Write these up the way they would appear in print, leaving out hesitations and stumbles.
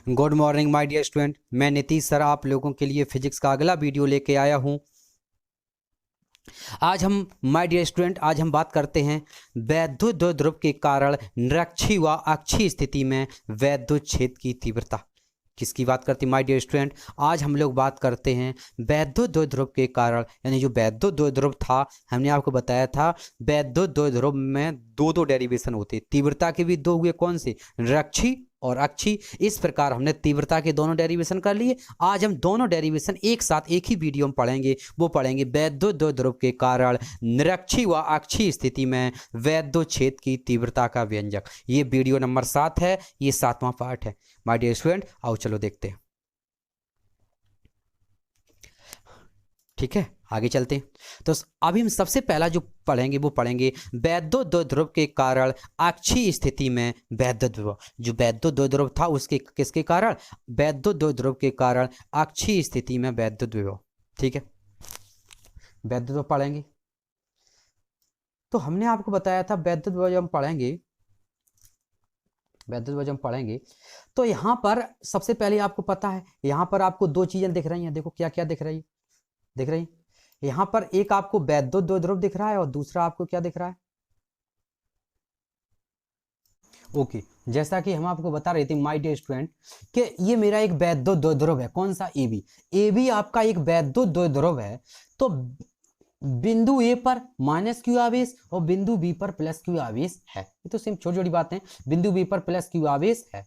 Good morning my dear student. मैं Nitish sir आप लोगों के लिए फिजिक्स का अगला वीडियो लेके आया हूं। आज हम बात करते हैं वैद्युत द्विध्रुव के कारण निरक्षीय व अक्षीय स्थिति में वैद्युत क्षेत्र की तीव्रता। किसकी बात करते हैं माय डियर स्टूडेंट? आज हम लोग बात करते हैं वैद्युत द्विध्रुव के कारण, यानी जो वैद्युत द्विध्रुव था, हमने आपको बताया था वैद्युत द्विध्रुव में दो डेरिवेशन होते, तीव्रता के भी दो हुए, कौन से? निरक्षीय और अक्षीय। इस प्रकार हमने तीव्रता के दोनों डेरिवेशन कर लिए। आज हम दोनों डेरिवेशन एक साथ एक ही वीडियो में पढ़ेंगे। वो पढ़ेंगे वैद्युत द्विध्रुव के कारण निरक्षीय व अक्षीय स्थिति में वैद्युत क्षेत्र की तीव्रता का व्यंजक। ये वीडियो नंबर 7 है, ये 7वां पार्ट है माय डियर स्टूडेंट। आओ चलो देखते हैं। ठीक है, आगे चलते हैं। तो अभी हम सबसे पहला जो पढ़ेंगे वो पढ़ेंगे वैद्युत द्विध्रुव के कारण अक्षीय स्थिति में वैद्युत विभव। जो वैद्युत द्विध्रुव था उसके किसके कारण? वैद्युत द्विध्रुव के कारण अक्षीय स्थिति में वैद्युत विभव। ठीक है, वैद्युत विभव पढ़ेंगे। तो हमने आपको बताया था वैद्युत विभव जब हम पढ़ेंगे तो यहाँ पर सबसे पहले आपको पता है, यहाँ पर आपको दो चीजें दिख रही हैं। देखो क्या क्या दिख रही है। यहाँ पर एक आपको वैद्युत द्विध्रुव दिख रहा है और दूसरा आपको क्या दिख रहा है? ओके, जैसा कि हम आपको बता रहे थे माय डियर स्टूडेंट कि ये मेरा एक वैद्युत द्विध्रुव है। कौन सा? AB आपका एक वैद्युत द्विध्रुव है। तो बिंदु ए पर माइनस क्यू आवेश और बिंदु बी पर प्लस क्यू आवेश है। ये तो सिर्फ छोटी छोटी बातें। बिंदु बी पर प्लस क्यू आवेश है,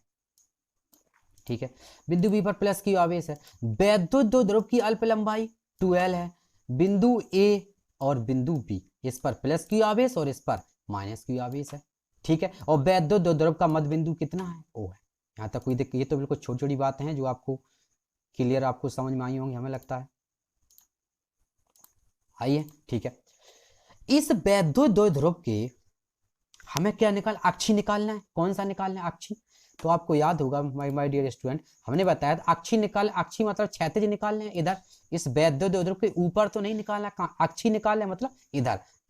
ठीक है, बिंदु बी पर प्लस क्यू आवेश है। वैद्युत द्विध्रुव की अल्प लंबाई 2L है। बिंदु ए और बिंदु बी, इस पर प्लस क्यू आवेश और इस पर माइनस क्यू आवेश है। ठीक है, और वैद्युत द्विध्रुव का मध्य बिंदु कितना है? O है। यहाँ तक कोई दिक्कत? ये तो बिल्कुल छोटी छोटी बातें हैं जो आपको क्लियर, आपको समझ में आई होंगी, हमें लगता है। आइए, ठीक है, इस वैद्युत द्विध्रुव के हमें क्या अक्षीय निकालना है। कौन सा निकालना है? अक्षीय। तो आपको याद होगा माय डियर स्टूडेंट, हमने बताया था अक्षीय मतलब क्षैतिज निकालना है। इधर इस वैद्युत द्विध्रुव के ऊपर तो नहीं निकालना, अक्षीय निकालना है मतलब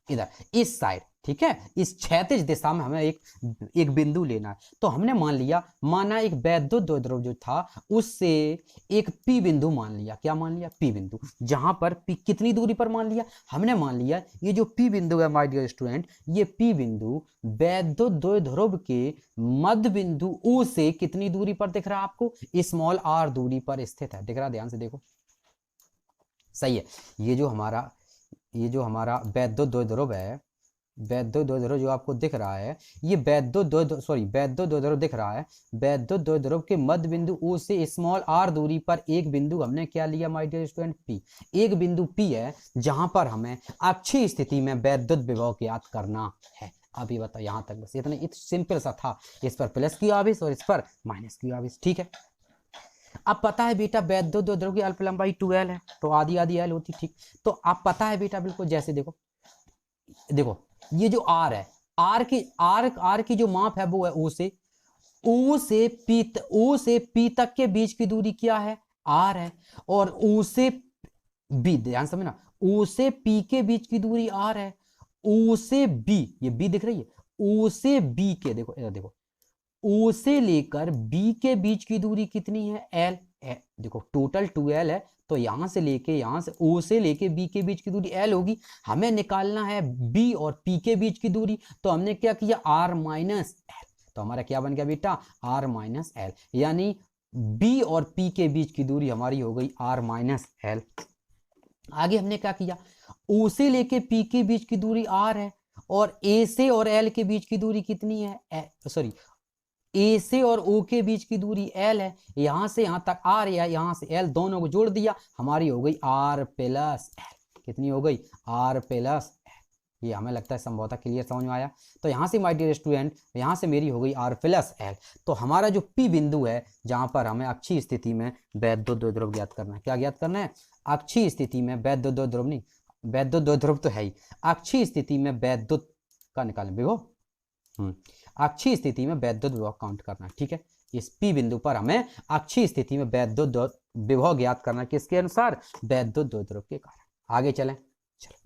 इधर इस साइड। ठीक है, इस क्षैतिज दिशा में हमें एक बिंदु लेना है। तो हमने माना एक वैद्युत द्विध्रुव जो था उससे एक P बिंदु मान लिया। क्या मान लिया? P बिंदु। जहां पर P कितनी दूरी पर मान लिया? हमने मान लिया ये जो P बिंदु है माय डियर स्टूडेंट, ये P बिंदु वैद्युत द्विध्रुव के मध्य बिंदु O से कितनी दूरी पर दिख रहा है आपको? स्मॉल r दूरी पर स्थित है। दिख रहा? ध्यान से देखो, सही है। ये जो हमारा वैद्युत द्विध्रुव है, वैद्युत द्विध्रुव जो आपको दिख रहा है, ये वैद्युत द्विध्रुव दिख रहा है। वैद्युत द्विध्रुव के मध्य बिंदु O से स्मॉल r दूरी पर एक बिंदु हमने क्या लिया माय डियर स्टूडेंट? P। एक बिंदु P है जहां पर हमें अक्षीय स्थिति में वैद्युत विभव ज्ञात करना है। अभी बताओ, यहां तक बस इतना सिंपल सा था। इस पर प्लस क्यू आवेश और इस पर माइनस क्यू आवेश। ठीक है, अब पता है बेटा वैद्युत द्विध्रुव की अल्प लंबाई 2L है, तो आधी आधी L होती। ठीक, तो आप पता है बेटा बिल्कुल, जैसे देखो ये जो R है, R की जो माप है वो है O से P तक के बीच की दूरी क्या है? R है। और O से B, ध्यान समझना, O से P के बीच की दूरी R है। O से B, ये B दिख रही है, O से B के देखो O से लेकर B के बीच की दूरी कितनी है? L। देखो टोटल 2L है, तो यहां से O से लेके B के बीच की दूरी L होगी। हमें निकालना है B और P के बीच की दूरी, तो हमने क्या किया? R minus L। तो हमारा क्या बन गया बेटा? R माइनस L, यानी B और P के बीच की दूरी हमारी हो गई R माइनस L। आगे हमने क्या किया? O से लेके P के बीच की दूरी R है और A से और L के बीच की दूरी कितनी है? A से और O के बीच की दूरी L है। यहां से यहां तक R या यहां से L, दोनों को जोड़ दिया, हमारी हो गई R प्लस L। कितनी हो गई? R plus L। ये हमें लगता है संभवतः क्लियर समझ में आया। तो यहां से माय डियर स्टूडेंट, यहां से मेरी हो गई R प्लस L। तो हमारा जो P बिंदु है जहां पर हमें अक्षीय स्थिति में वैद्युत द्विध्रुव ज्ञात करना है। क्या ज्ञात करना है? अक्षीय स्थिति में वैद्युत द्विध्रुव, नहीं वैद्युत द्विध्रुव तो है ही, अक्षीय स्थिति में वैद्युत का निकालें विभव। अक्षीय स्थिति में वैद्युत विभव काउंट करना है। ठीक है, इस P बिंदु पर हमें अक्षीय स्थिति में वैद्युत विभव ज्ञात करना है। किसके अनुसार? वैद्युत द्विध्रुव के कारण। आगे चलें, चलो।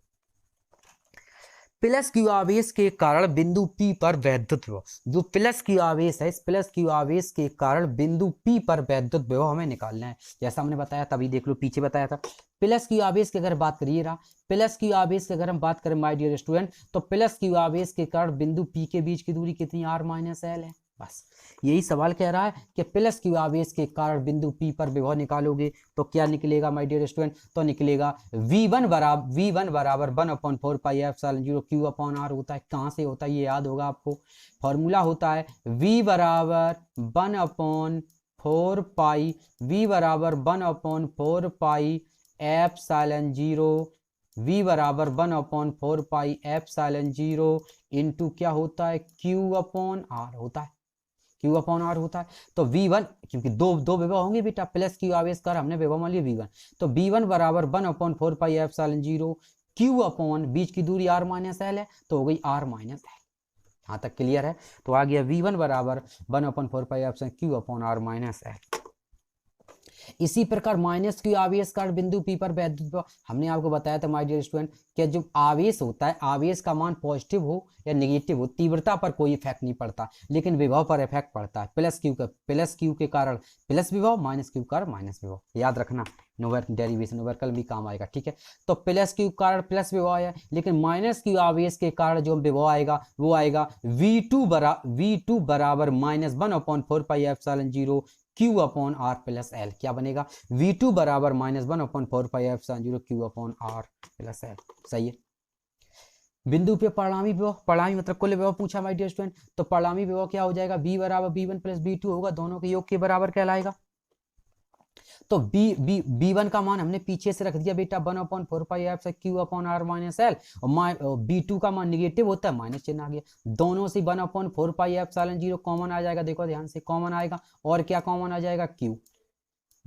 प्लस क्यू आवेश के कारण बिंदु P पर वैद्युत विभव, जो प्लस क्यू आवेश है, इस प्लस क्यू आवेश के कारण बिंदु P पर वैद्युत विभव हमें निकालना है। जैसा हमने बताया तभी देख लो पीछे बताया था। प्लस क्यू आवेश की अगर बात करिए रहा, प्लस क्यू आवेश की अगर हम बात करें माय डियर स्टूडेंट, तो प्लस क्यू आवेश के कारण बिंदु P के बीच की दूरी कितनी r माइनस एल है। बस यही सवाल कह रहा है कि प्लस क्यू आवेश के कारण बिंदु P पर विभव निकालोगे तो क्या निकलेगा माय डियर स्टूडेंट, तो निकलेगा V1 बराबर 1/4 q अपॉन r होता है। कहाँ से होता है ये याद होगा आपको, फॉर्मूला होता है V बराबर 1/4 पाई, V बराबर 1/4 पाई एप्सिलॉन 0, V बराबर 1/4 पाई एप्सिलॉन 0 इंटू क्या होता है Q अपॉन R होता है, Q अपॉन R होता है। तो V1 क्योंकि दो विभव होंगे बेटा, प्लस Q आवेश कर हमने विभव मान लिया V1, तो V1 बराबर 1/4 पाई एप्सिलॉन 0 Q अपॉन बीच की दूरी R माइनस एल है तो हो गई R माइनस एल। यहाँ तक क्लियर है। तो आ गया V1 बराबर 1/4 pi epsilon Q upon R minus L. इसी प्रकार माइनस क्यू आवेश का बिंदु P पर वैद्युत विभव, हमने आपको बताया था माय डियर स्टूडेंट कि जो आवेश होता है, आवेश का मान पॉजिटिव हो या नेगेटिव हो, तीव्रता पर कोई इफेक्ट नहीं पड़ता, लेकिन विभव पर इफेक्ट पड़ता है। प्लस क्यू के कारण प्लस विभव, माइनस क्यू के कारण माइनस विभव, याद रखना। डेरिवेशन न्यूमेरिकल भी काम आएगा, ठीक है। तो प्लस क्यू के कारण प्लस विभव आया, लेकिन माइनस क्यू आवेश के कारण जो विभव आएगा वो आएगा V2 बराबर -1/4 pi epsilon 0 Q upon R plus L. क्या बनेगा V2 बराबर -1/4 pi epsilon 0 Q upon R plus L. सही है। बिंदु पे परिणामी विभव, परिणामी मतलब कुल विभव पूछा माय डियर स्टूडेंट, तो परिणामी विभव क्या हो जाएगा V बराबर V1 प्लस V2 होगा, दोनों के योग के बराबर कहलाएगा। तो B1 का मान हमने पीछे से रख दिया बेटा 1/4 pi epsilon Q upon R minus L, और B2 का मान निगेटिव होता है, माइनस चिन्ह आ गया। दोनों से 1/4 पाई एप्सिलॉन 0 कॉमन आ जाएगा, देखो ध्यान से कॉमन आएगा, और क्या कॉमन आ जाएगा Q,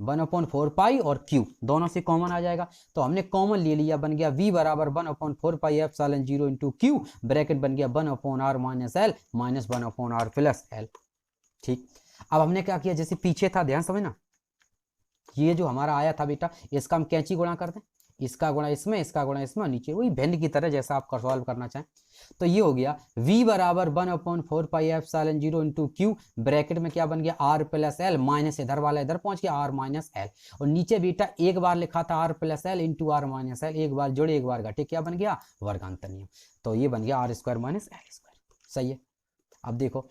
1/4 पाई और Q दोनों से कॉमन आ जाएगा। तो हमने कॉमन ले लिया, बन गया V बराबर 1/4 pi epsilon 0 into Q, bracket बन गया 1/R minus L minus 1/R plus L. ठीक, अब हमने क्या किया, जैसे पीछे था, ध्यान समझना, ये जो हमारा आया था बेटा, इसका हम कैंची गुणा कर दें, इसका गुणा इसमें, इसका गुणा इसमें, नीचे वही भिन्न की तरह जैसा आप सॉल्व करना चाहें। तो ये हो गया V बराबर 1/4 pi epsilon 0 into Q, bracket में क्या बन गया R प्लस एल, माइनस इधर वाला इधर पहुंच गया R माइनस एल, और नीचे बेटा एक बार लिखा था R plus L into R minus L, एक बार जोड़े एक बार घटे, क्या बन गया वर्गांतर नियम, तो ये बन गया R square minus L square. सही है। अब देखो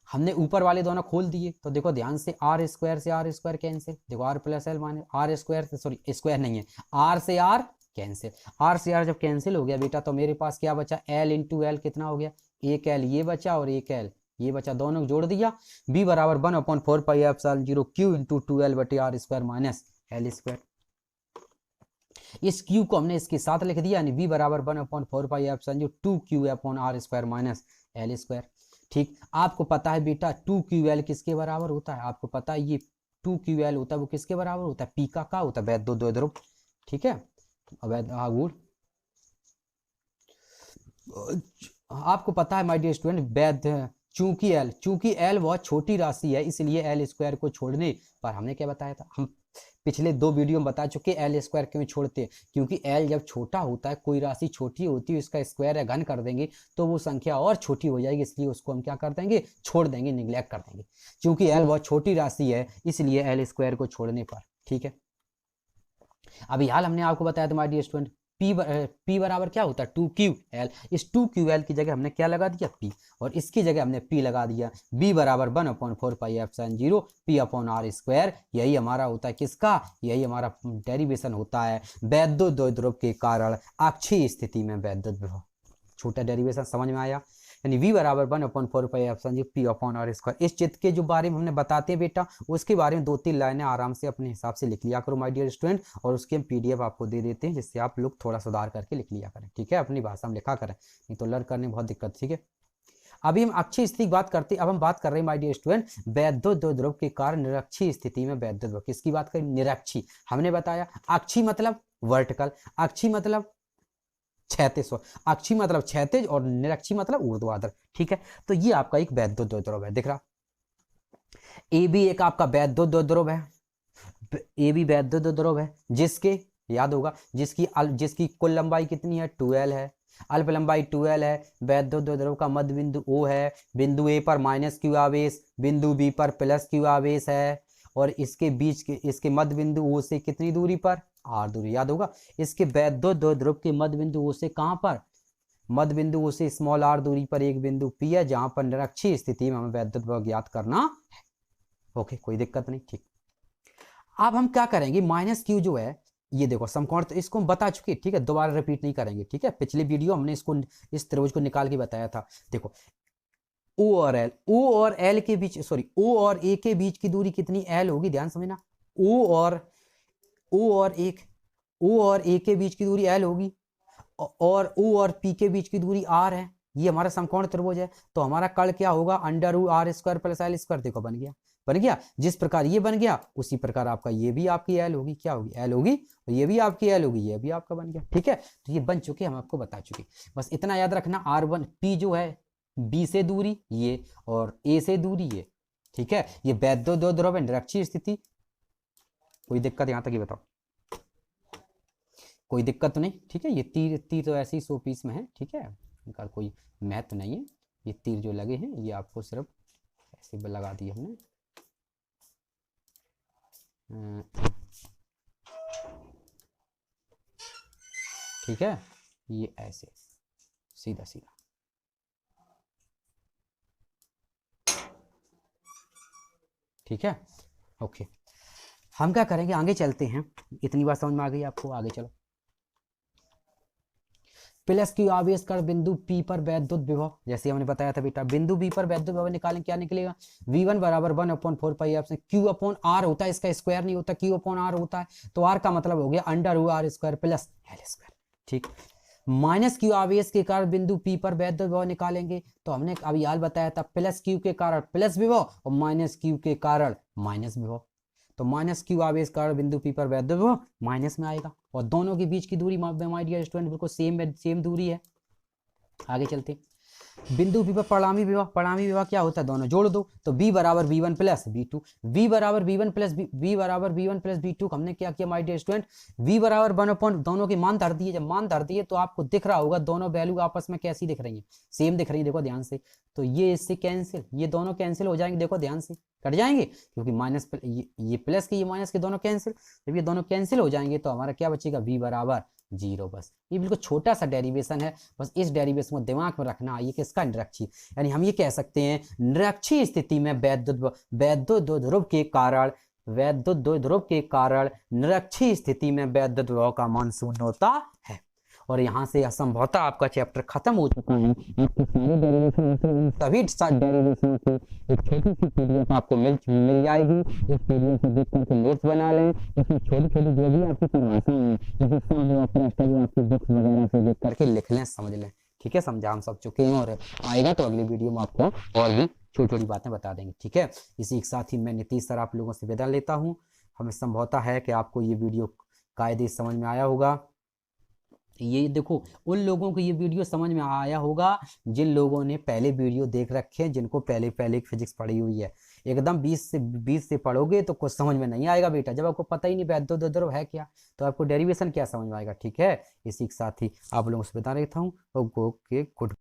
हमने ऊपर वाले दोनों खोल दिए, तो देखो ध्यान से R स्क्वायर से R स्क्वायर कैंसिल, देखो R plus L minus R square से, सॉरी स्क्वायर नहीं है, R से R कैंसिल, R से R जब कैंसिल हो गया बेटा तो मेरे पास क्या बचा, L इंटू एल कितना हो गया, एक L ये बचा और एक L ये बचा, दोनों जोड़ दिया, B बराबर 1/4 pi epsilon 0 Q into 2L बटे R square minus L square. इस Q को हमने इसके साथ लिख दिया, यानी V बराबर 1/4 pi epsilon 0 2Q upon R square minus L square. ठीक, आपको पता है बेटा 2QL किसके बराबर होता है, आपको पता है ये 2QL होता है वो किसके बराबर होता है, P का होता है, वैद्युत द्विध्रुव। ठीक है, अवैध आगुण, आपको पता है माय डियर स्टूडेंट, वैद्य चूंकि L बहुत छोटी राशि है, इसलिए L स्क्वायर को छोड़ने पर हमने क्या बताया था, हम पिछले 2 वीडियो में बता चुके L स्क्वायर क्यों छोड़ते हैं, क्योंकि L जब छोटा होता है, कोई राशि छोटी होती है, इसका स्क्वायर या घन कर देंगे तो वो संख्या और छोटी हो जाएगी, इसलिए उसको हम क्या कर देंगे, छोड़ देंगे, निगलेक्ट कर देंगे। क्योंकि L बहुत छोटी राशि है इसलिए L स्क्वायर को छोड़ने पर। ठीक है, अभी हाल हमने आपको बताया था माय डियर स्टूडेंट, P बराबर क्या होता है 2QL, इस 2QL की जगह हमने क्या लगा दिया P, और इसकी जगह हमने P लगा दिया, B बराबर 1/4 pi epsilon 0 P upon R square. यही हमारा होता है किसका, यही हमारा डेरिवेशन होता है वैद्युत द्विध्रुव के कारण अक्षीय स्थिति में वैद्युत विभव। छोटा डेरिवेशन समझ में आया, यानी V बराबर 1/4 pi epsilon 0 P upon R square. इस चित्र के जो बारे में हमने बताते हैं बेटा, उसके बारे में 2-3 लाइनें आराम से अपने हिसाब से लिख लिया करो माय डियर स्टूडेंट, और उसके हम PDF आपको दे देते हैं, जिससे आप लोग थोड़ा सुधार करके लिख लिया करें। ठीक है, अपनी भाषा में लिखा करें, नहीं तो लर्न करने में बहुत दिक्कत। ठीक है, अभी हम अक्षीय स्थिति की बात करते हैं, अब हम बात कर रहे हैं माय डियर स्टूडेंट वैद्युत द्विध्रुव के कारण निरक्षीय स्थिति में वैद्युत विभव। किसकी बात करें, निरक्षीय। हमने बताया अक्षीय मतलब वर्टिकल, अक्षीय मतलब क्षैतिज, अक्षीय मतलब क्षैतिज और निरक्षीय मतलब ऊर्ध्वाधर। ठीक है, तो ये आपका एक वैद्युत द्विध्रुव है, दिख रहा, AB एक आपका वैद्युत द्विध्रुव है, AB वैद्युत द्विध्रुव है, जिसके याद होगा जिसकी कुल लंबाई कितनी है 2L है, अल्प लंबाई 2l है, वैद्युत द्विध्रुव का मध्य बिंदु O है, बिंदु A पर -q आवेश, बिंदु B पर +q आवेश है, और इसके मध्य बिंदु O से कितनी दूरी पर, r दूरी, याद होगा। इसके वैद्युत द्विध्रुव के मध्य बिंदु O से कहाँ पर, मध्य बिंदु O से स्मॉल r दूरी पर एक बिंदु P है, जहां पर निरक्षीय स्थिति में हमें वैद्युत विभव ज्ञात करना है। ओके, कोई दिक्कत नहीं, ठीक। अब हम क्या करेंगे, -q जो है, ये देखो समकोण, तो इसको हम बता चुके, ठीक है, दोबारा रिपीट नहीं करेंगे, ठीक है। पिछले वीडियो हमने इसको, इस त्रिभुज को निकाल के बताया था। देखो O और L के बीच, सॉरी, O और A के बीच की दूरी कितनी, L होगी, ध्यान समझना। O और A के बीच की दूरी L होगी, और O और P के बीच की दूरी R है। ये हमारा समकोण त्रिभुज है, तो हमारा कर्ण क्या होगा, √r² + l²। देखो बन गया। जिस प्रकार ये बन गया, उसी प्रकार आपका ये भी आपकी L होगी, क्या होगी, L होगी, और ये भी आपकी L होगी, ये भी आपका बन गया, ठीक है। तो ये बन चुके, हम आपको बता चुके। बस इतना याद रखना, R1 P जो है B से दूरी ये, और A से दूरी ये, ठीक है। ये वैद्युत द्विध्रुव है, निरक्षीय स्थिति। कोई दिक्कत यहां तक ही बताओ, कोई दिक्कत तो नहीं, ठीक है। ये तीर तो ऐसे ही 100 पीस में है, ठीक है, इनका कोई महत्व नहीं है। ये तीर जो लगे हैं, ये आपको सिर्फ ऐसे लगा दिए हमने, ठीक है। ये ऐसे सीधा सीधा, ठीक है, ओके। हम क्या करेंगे, आगे चलते हैं। इतनी बात समझ में आ गई आपको, आगे चलो। +q आवेश कर बिंदु P पर वैद्युत विभव, जैसे हमने बताया था बेटा, बिंदु B पर वैद्युत विभव निकालें, क्या निकलेगा, V1 = 1/4π Q/r होता है, इसका स्क्वायर नहीं होता, Q/r होता है, तो r का मतलब हो गया √r² + l², ठीक। -q आवेश के कारण बिंदु P पर वैद्युत विभव निकालेंगे, तो हमने अभी हाल बताया था, +q के कारण प्लस विभव और -q के कारण माइनस विभव। तो -q आवेश कारण बिंदु P पर वैद्युत विभव माइनस में आएगा, और दोनों के बीच की दूरी माय डियर स्टूडेंट बिल्कुल सेम दूरी है। आगे चलते, बिंदु P पर परिणामी विभव क्या होता है, दोनों जोड़ दो, तो B = V1 + V2, V = V1 + V2 हमने क्या किया माय डियर स्टूडेंट, V = 1/, दोनों के मान धर दिए। जब मान धर दिए तो आपको दिख रहा होगा दोनों वैल्यू आपस में कैसी दिख रही हैं, सेम दिख रही है, देखो ध्यान से। तो ये इससे कैंसिल, ये दोनों कैंसिल हो जाएंगे, देखो ध्यान से, कट जाएंगे, क्योंकि ये प्लस के ये माइनस के दोनों कैंसिल। जब ये दोनों कैंसिल हो जाएंगे तो हमारा क्या बचेगा, V = 0। बस ये बिल्कुल छोटा सा डेरिवेशन है, बस इस डेरिवेशन को दिमाग में रखना। ये किसका, निरक्षीय, यानी हम ये कह सकते हैं निरक्षीय स्थिति में वैद्युत द्विध्रुव के कारण निरक्षीय स्थिति में वैद्युत विभव का मान 0 होता है। और यहाँ से असंभवतः आपका चैप्टर खत्म हो चुका है। सभी डेरिवेशन की एक छोटी सी पीडीएफ आपको मिल जाएगी। इस पीडीएफ को देख करके नोट्स बना लें। इसमें छोटी-छोटी जो भी आपकी परिभाषाएं हैं, जैसे आपकी बुक्स वगैरह से देख करके लिख लें, समझ लें, ठीक है। समझा हम सब चुके हैं, और आएगा तो अगली वीडियो में आपको और भी छोटी-छोटी बातें बता देंगे, ठीक है। इसी के साथ ही मैं नीतीश सर आप लोगों से विदा लेता हूँ। हमें संभवतः है कि आपको ये वीडियो कायदे समझ में आया होगा। ये देखो, उन लोगों को ये वीडियो समझ में आया होगा जिन लोगों ने पहले वीडियो देख रखे हैं, जिनको पहले फिजिक्स पढ़ी हुई है। एकदम 20 से पढ़ोगे तो कुछ समझ में नहीं आएगा बेटा। जब आपको पता ही नहीं वैद्युत द्विध्रुव है क्या, तो आपको डेरिवेशन क्या समझ में आएगा, ठीक है। इसी के साथ ही आप लोगों से बता रहा था हूँ। Okay, good.